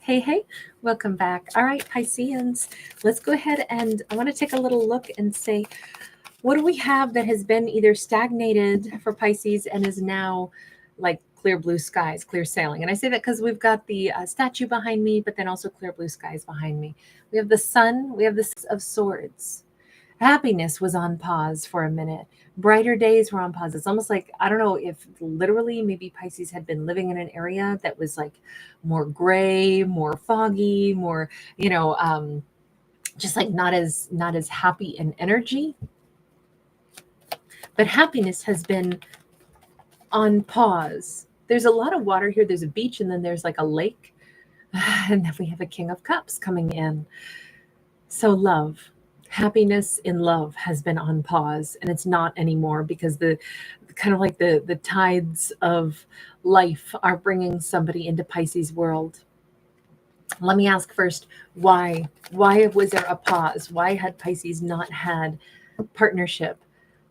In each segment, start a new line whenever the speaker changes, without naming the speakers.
Hey, hey, welcome back. All right, Pisceans, let's go ahead and I want to take a little look and say, what do we have that has been either stagnated for Pisces and is now like clear blue skies, clear sailing? And I say that because we've got the statue behind me, but then also clear blue skies behind me. We have the sun, we have the Six of Swords. Happiness was on pause for a minute. Brighter days were on pause. It's almost like, I don't know if literally maybe Pisces had been living in an area that was like more gray, more foggy, more, just like not as happy in energy. But happiness has been on pause. There's a lot of water here. There's a beach and then there's like a lake. And then we have a King of Cups coming in. So love, happiness in love has been on pause and it's not anymore because the kind of like the tides of life are bringing somebody into Pisces world. Let me ask first, why was there a pause? Why had Pisces not had partnership?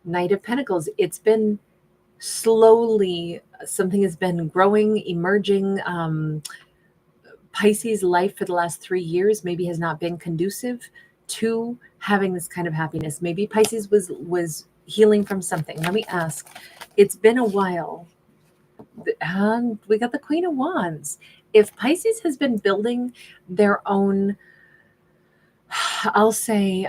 Knight of Pentacles, it's been slowly, something has been growing, emerging. Pisces life for the last 3 years maybe has not been conducive to having this kind of happiness. Maybe Pisces was healing from something. Let me ask. It's been a while. We got the Queen of Wands. If Pisces has been building their own, I'll say,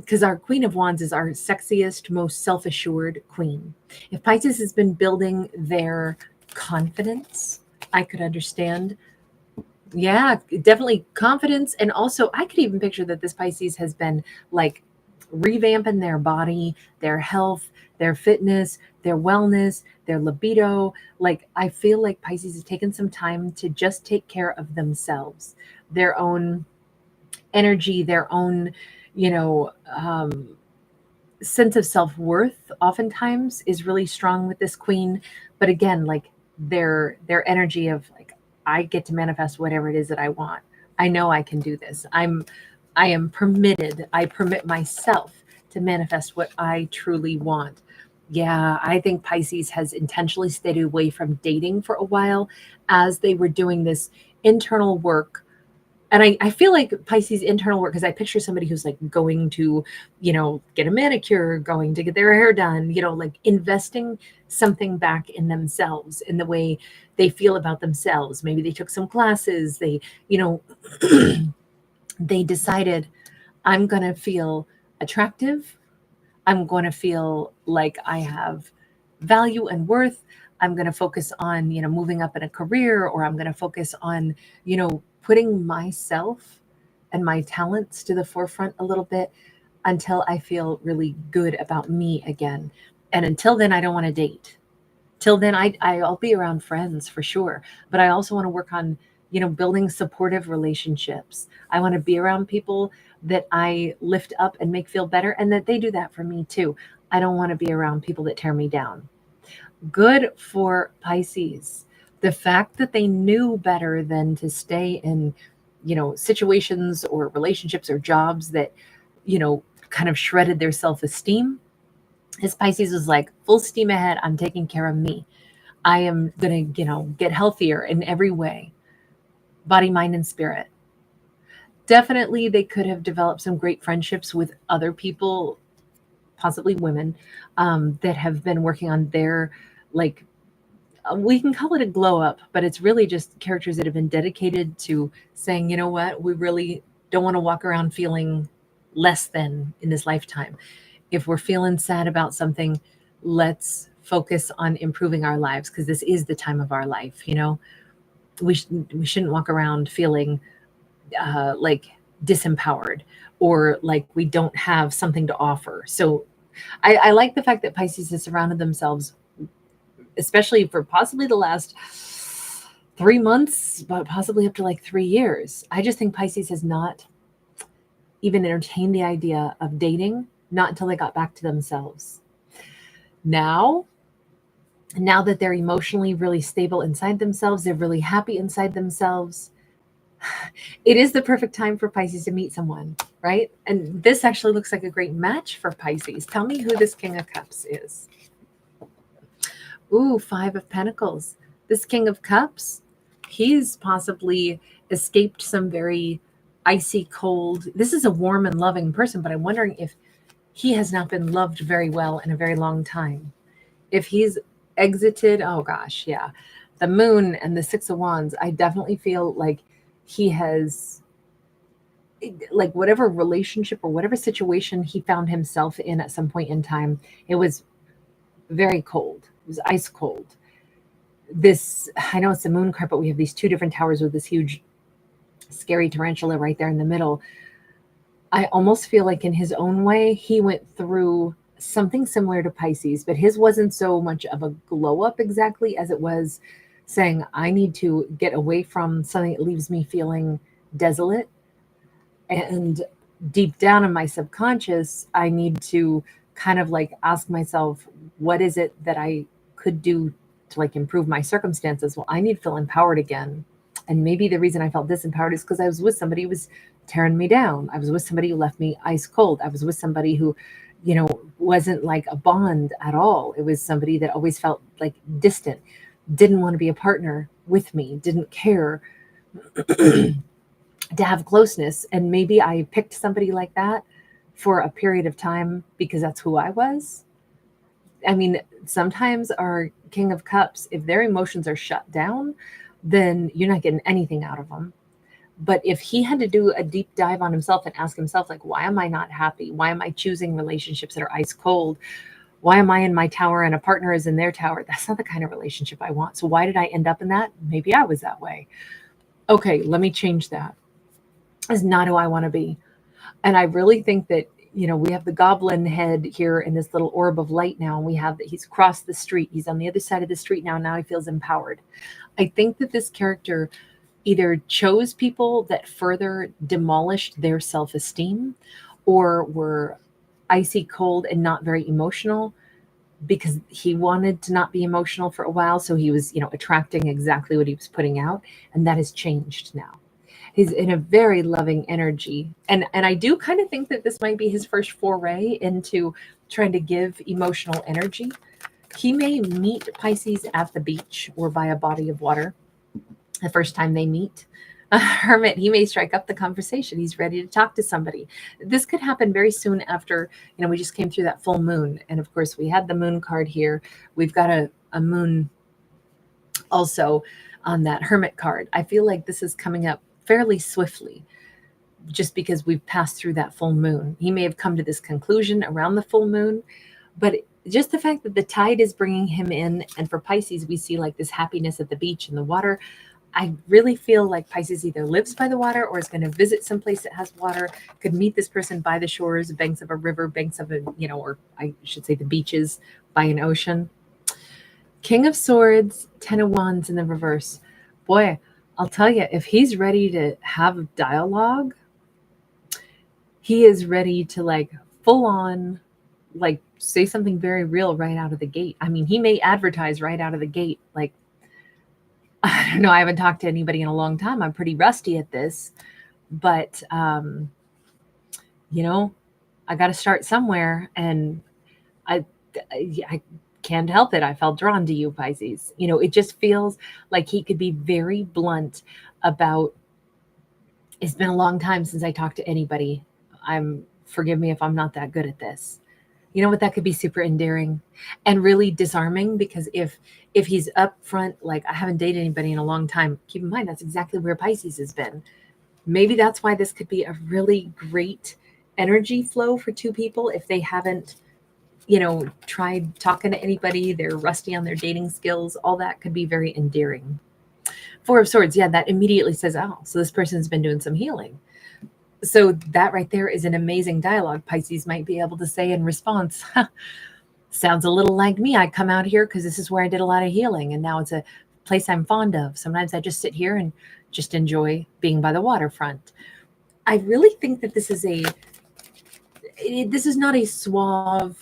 because our Queen of Wands is our sexiest, most self-assured queen. If Pisces has been building their confidence, I could understand. Yeah, definitely confidence. And also, I could even picture that this Pisces has been like revamping their body, their health, their fitness, their wellness, their libido. Like, I feel like Pisces has taken some time to just take care of themselves, their own energy, their own, you know, sense of self-worth oftentimes is really strong with this queen. But again, like their energy of like, I get to manifest whatever it is that I want. I know I can do this. I am permitted. I permit myself to manifest what I truly want. Yeah, I think Pisces has intentionally stayed away from dating for a while as they were doing this internal work. And I feel like Pisces internal work, because I picture somebody who's like going to, get a manicure, going to get their hair done, like investing something back in themselves, in the way they feel about themselves. Maybe they took some classes, they decided, I'm going to feel attractive. I'm going to feel like I have value and worth. I'm going to focus on, moving up in a career, or I'm going to focus on, putting myself and my talents to the forefront a little bit until I feel really good about me again. And until then, I don't want to date. Till then, I'll be around friends for sure. But I also want to work on, building supportive relationships. I want to be around people that I lift up and make feel better, and that they do that for me too. I don't want to be around people that tear me down. Good for Pisces. The fact that they knew better than to stay in, situations or relationships or jobs that, kind of shredded their self-esteem. His Pisces was like, full steam ahead. I'm taking care of me. I am going to, get healthier in every way, body, mind, and spirit. Definitely, they could have developed some great friendships with other people, possibly women, that have been working on their, like, we can call it a glow up, but it's really just characters that have been dedicated to saying, you know what, we really don't want to walk around feeling less than in this lifetime. If we're feeling sad about something, let's focus on improving our lives, because this is the time of our life. We shouldn't walk around feeling like disempowered, or like we don't have something to offer. So I like the fact that Pisces has surrounded themselves, especially for possibly the last 3 months, but possibly up to like 3 years. I just think Pisces has not even entertained the idea of dating, not until they got back to themselves. Now that they're emotionally really stable inside themselves, they're really happy inside themselves, it is the perfect time for Pisces to meet someone, right? And this actually looks like a great match for Pisces. Tell me who this King of Cups is. Ooh, Five of Pentacles. This King of Cups, he's possibly escaped some very icy cold. This is a warm and loving person, but I'm wondering if he has not been loved very well in a very long time. If he's exited, oh gosh, yeah. The moon and the Six of Wands, I definitely feel like he has, like, whatever relationship or whatever situation he found himself in at some point in time, it was very cold. It was ice cold. This, I know it's the moon card, but we have these two different towers with this huge, scary tarantula right there in the middle. I almost feel like in his own way, he went through something similar to Pisces, but his wasn't so much of a glow up exactly as it was saying, I need to get away from something that leaves me feeling desolate. And deep down in my subconscious, I need to kind of like ask myself, what is it that I could do to like improve my circumstances? Well, I need to feel empowered again. And maybe the reason I felt disempowered is because I was with somebody who was tearing me down. I was with somebody who left me ice cold. I was with somebody who, wasn't like a bond at all. It was somebody that always felt like distant, didn't want to be a partner with me, didn't care to have closeness. And maybe I picked somebody like that for a period of time because that's who I was. I mean, sometimes our King of Cups, if their emotions are shut down, then you're not getting anything out of them. But if he had to do a deep dive on himself and ask himself, like, why am I not happy? Why am I choosing relationships that are ice cold? Why am I in my tower and a partner is in their tower? That's not the kind of relationship I want. So why did I end up in that? Maybe I was that way. Okay, let me change that. Is not who I want to be. And I really think that, we have the goblin head here in this little orb of light now. And we have that he's crossed the street. He's on the other side of the street now. Now he feels empowered. I think that this character either chose people that further demolished their self-esteem or were icy cold and not very emotional because he wanted to not be emotional for a while. So he was, attracting exactly what he was putting out. And that has changed now. He's in a very loving energy. And I do kind of think that this might be his first foray into trying to give emotional energy. He may meet Pisces at the beach or by a body of water the first time they meet. A hermit, he may strike up the conversation. He's ready to talk to somebody. This could happen very soon after, we just came through that full moon. And of course, we had the moon card here. We've got a moon also on that hermit card. I feel like this is coming up fairly swiftly just because we've passed through that full moon. He may have come to this conclusion around the full moon, but just the fact that the tide is bringing him in, and for Pisces, we see like this happiness at the beach and the water. I really feel like Pisces either lives by the water or is going to visit someplace that has water, could meet this person by the shores, banks of a river, banks of a, or I should say the beaches by an ocean. King of Swords, Ten of Wands in the reverse. Boy, I'll tell you, if he's ready to have dialogue, he is ready to like full on, like say something very real right out of the gate. I mean, he may advertise right out of the gate. Like, I don't know. I haven't talked to anybody in a long time. I'm pretty rusty at this, but, I got to start somewhere. And I can't help it. I felt drawn to you, Pisces. It just feels like he could be very blunt about, it's been a long time since I talked to anybody. Forgive me if I'm not that good at this. You know what? That could be super endearing and really disarming, because if he's up front, like, I haven't dated anybody in a long time, keep in mind, that's exactly where Pisces has been. Maybe that's why this could be a really great energy flow for two people. If they haven't, tried talking to anybody, they're rusty on their dating skills, all that could be very endearing. Four of Swords. Yeah, that immediately says, oh, so this person's been doing some healing. So that right there is an amazing dialogue Pisces might be able to say in response. Sounds a little like me. I come out here because this is where I did a lot of healing, and now it's a place I'm fond of. Sometimes I just sit here and just enjoy being by the waterfront. I really think that this is not a suave,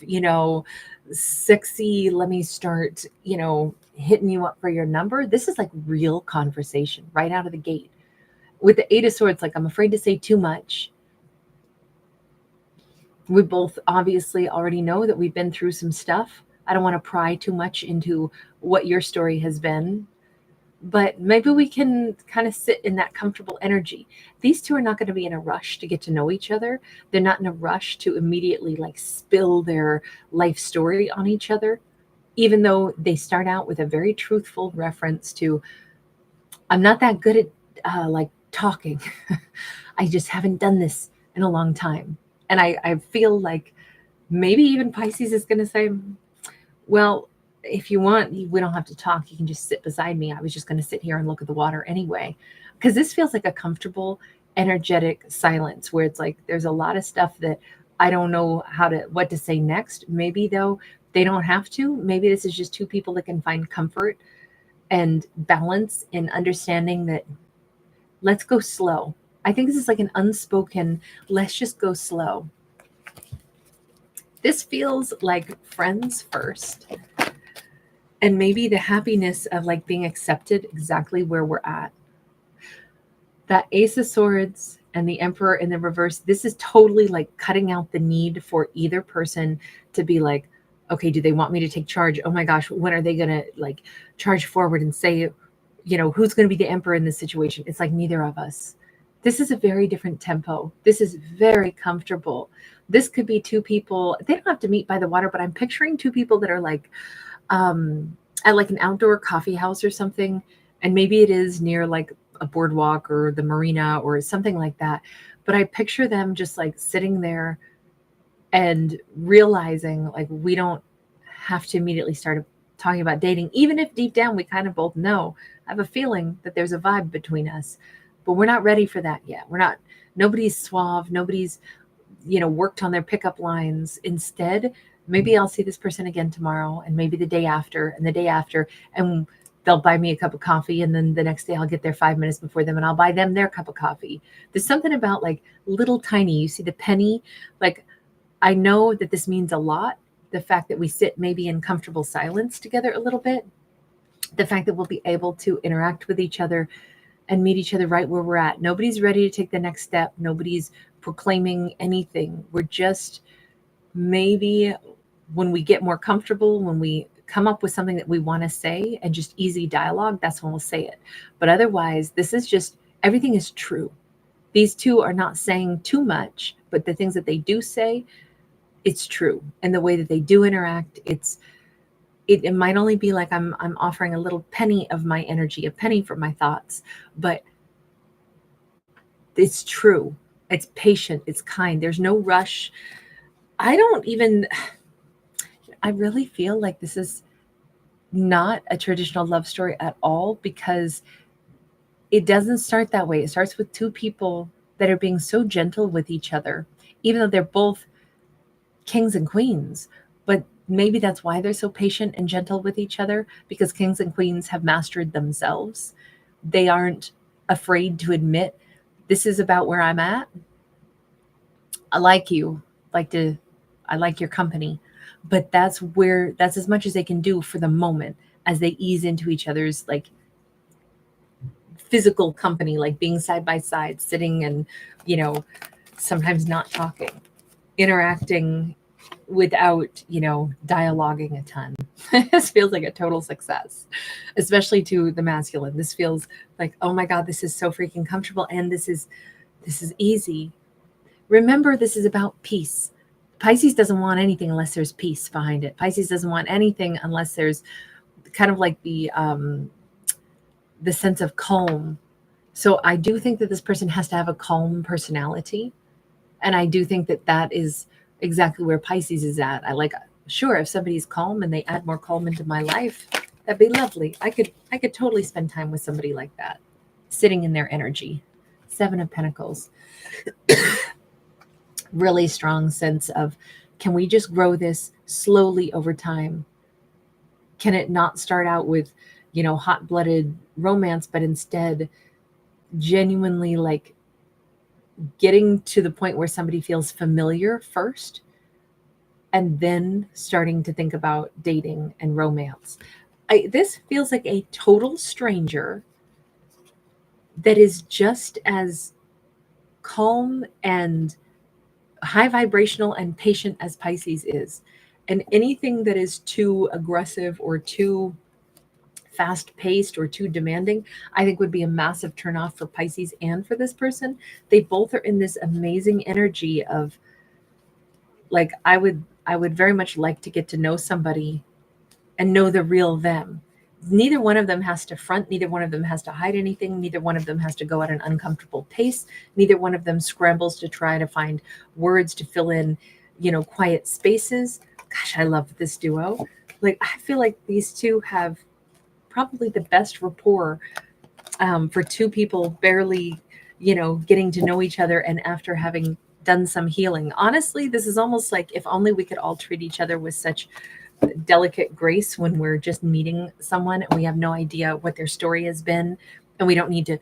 sexy, let me start, hitting you up for your number. This is like real conversation right out of the gate. With the Eight of Swords, like, I'm afraid to say too much. We both obviously already know that we've been through some stuff. I don't want to pry too much into what your story has been. but maybe we can kind of sit in that comfortable energy. These two are not going to be in a rush to get to know each other. They're not in a rush to immediately like spill their life story on each other, even though they start out with a very truthful reference to, I'm not that good at like talking. I just haven't done this in a long time. And I feel like maybe even Pisces is going to say, well, if you want, we don't have to talk. You can just sit beside me. I was just going to sit here and look at the water anyway. Because this feels like a comfortable, energetic silence where it's like there's a lot of stuff that I don't know what to say next. Maybe though, they don't have to. Maybe this is just two people that can find comfort and balance in understanding that let's go slow. I think this is like an unspoken, let's just go slow. This feels like friends first. And maybe the happiness of like being accepted exactly where we're at. That Ace of Swords and the Emperor in the reverse, this is totally like cutting out the need for either person to be like, okay, do they want me to take charge? Oh my gosh, when are they going to like charge forward and say, who's going to be the emperor in this situation? It's like neither of us. This is a very different tempo. This is very comfortable. This could be two people. They don't have to meet by the water, but I'm picturing two people that are like at like an outdoor coffee house or something. And maybe it is near like a boardwalk or the marina or something like that. But I picture them just like sitting there and realizing like we don't have to immediately start talking about dating, even if deep down we kind of both know. I have a feeling that there's a vibe between us, but we're not ready for that yet. Nobody's suave, nobody's, worked on their pickup lines. Instead, maybe I'll see this person again tomorrow and maybe the day after and the day after, and they'll buy me a cup of coffee. And then the next day I'll get there 5 minutes before them and I'll buy them their cup of coffee. There's something about like little tiny, you see the penny, like I know that this means a lot. The fact that we sit maybe in comfortable silence together a little bit, the fact that we'll be able to interact with each other and meet each other right where we're at. Nobody's ready to take the next step. Nobody's proclaiming anything. We're just maybe when we get more comfortable, when we come up with something that we want to say and just easy dialogue, that's when we'll say it. But otherwise, this is just everything is true. These two are not saying too much, but the things that they do say, it's true. And the way that they do interact, it might only be like I'm offering a little penny of my energy, a penny for my thoughts, but it's true. It's patient, it's kind. There's no rush. I really feel like this is not a traditional love story at all because it doesn't start that way. It starts with two people that are being so gentle with each other, even though they're both kings and queens. But maybe that's why they're so patient and gentle with each other, because kings and queens have mastered themselves. They aren't afraid to admit, this is about where I'm at. I like you. I like your company. But that's as much as they can do for the moment as they ease into each other's like physical company, like being side by side, sitting and, sometimes not talking, interacting without, dialoguing a ton. This feels like a total success, especially to the masculine. This feels like, oh my God, this is so freaking comfortable. And this is easy. Remember, this is about peace. Pisces doesn't want anything unless there's peace behind it. Pisces doesn't want anything unless there's kind of like the sense of calm. So I do think that this person has to have a calm personality. And I do think that that is exactly where Pisces is at. Sure, if somebody's calm and they add more calm into my life, that'd be lovely. I could totally spend time with somebody like that, sitting in their energy. 7 of Pentacles. Really strong sense of, can we just grow this slowly over time? Can it not start out with, hot-blooded romance, but instead genuinely like getting to the point where somebody feels familiar first and then starting to think about dating and romance. This feels like a total stranger that is just as calm and high vibrational and patient as Pisces is. And anything that is too aggressive or too fast paced or too demanding, I think would be a massive turnoff for Pisces and for this person. They both are in this amazing energy of like, I would very much like to get to know somebody and know the real them. Neither one of them has to front, neither one of them has to hide anything, neither one of them has to go at an uncomfortable pace, neither one of them scrambles to try to find words to fill in, quiet spaces. Gosh, I love this duo. Like, I feel like these two have probably the best rapport, for two people barely, getting to know each other and after having done some healing. Honestly, this is almost like if only we could all treat each other with such delicate grace when we're just meeting someone and we have no idea what their story has been, and we don't need to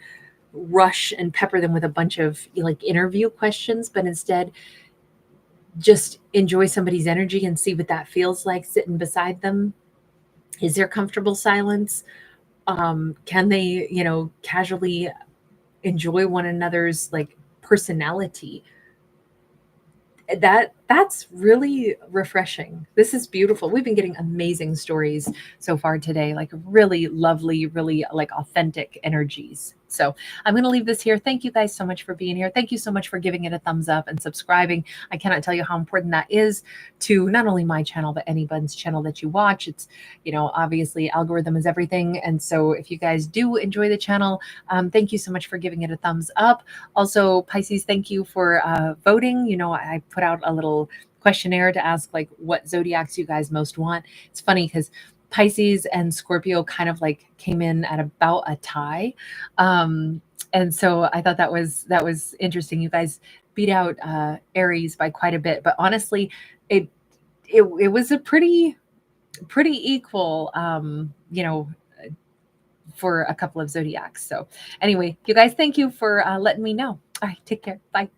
rush and pepper them with a bunch of like interview questions, but instead just enjoy somebody's energy and see what that feels like sitting beside them. Is there comfortable silence? Can they, casually enjoy one another's like personality? That's really refreshing. This is beautiful. We've been getting amazing stories so far today, like really lovely, really like authentic energies. So I'm going to leave this here. Thank you guys so much for being here. Thank you so much for giving it a thumbs up and subscribing. I cannot tell you how important that is to not only my channel, but anybody's channel that you watch. It's, obviously algorithm is everything. And so if you guys do enjoy the channel, thank you so much for giving it a thumbs up. Also, Pisces, thank you for voting. I put out a little questionnaire to ask like what zodiacs you guys most want. It's funny because Pisces and Scorpio kind of like came in at about a tie. And so I thought that was interesting. You guys beat out Aries by quite a bit, but honestly, it was a pretty equal, for a couple of zodiacs. So anyway, you guys, thank you for letting me know. All right, take care. Bye.